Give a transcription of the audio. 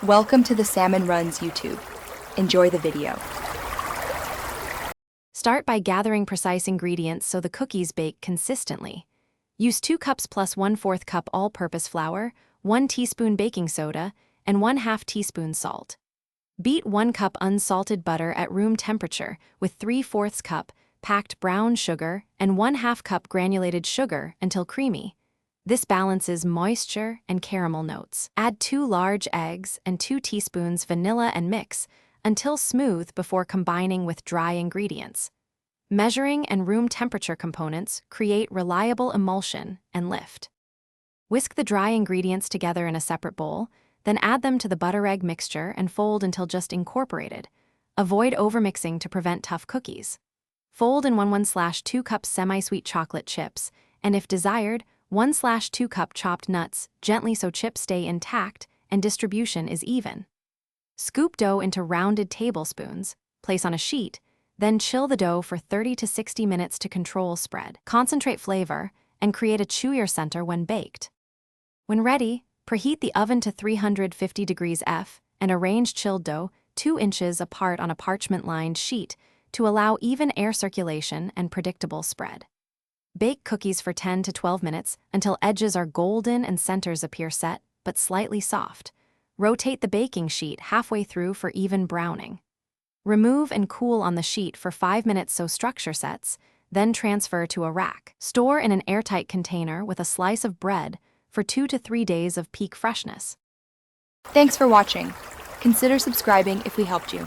Welcome to the Salmon Runs YouTube. Enjoy the video. Start by gathering precise ingredients so the cookies bake consistently. Use 2 cups plus 1/4 cup all-purpose flour, 1 teaspoon baking soda, and 1/2 teaspoon salt. Beat 1 cup unsalted butter at room temperature with 3/4 cup packed brown sugar and 1/2 cup granulated sugar until creamy. This balances moisture and caramel notes. Add 2 large eggs and 2 teaspoons vanilla and mix until smooth before combining with dry ingredients. Measuring and room temperature components create reliable emulsion and lift. Whisk the dry ingredients together in a separate bowl, then add them to the butter-egg mixture and fold until just incorporated. Avoid overmixing to prevent tough cookies. Fold in 1/2 cup semi-sweet chocolate chips, and if desired, 1/2 cup chopped nuts, gently so chips stay intact and distribution is even. Scoop dough into rounded tablespoons, place on a sheet, then chill the dough for 30 to 60 minutes to control spread. Concentrate flavor and create a chewier center when baked. When ready, preheat the oven to 350 degrees F and arrange chilled dough 2 inches apart on a parchment-lined sheet to allow even air circulation and predictable spread. Bake cookies for 10 to 12 minutes until edges are golden and centers appear set but slightly soft. Rotate the baking sheet halfway through for even browning. Remove and cool on the sheet for 5 minutes so structure sets, then transfer to a rack. Store in an airtight container with a slice of bread for 2 to 3 days of peak freshness. Thanks for watching. Consider subscribing if we helped you.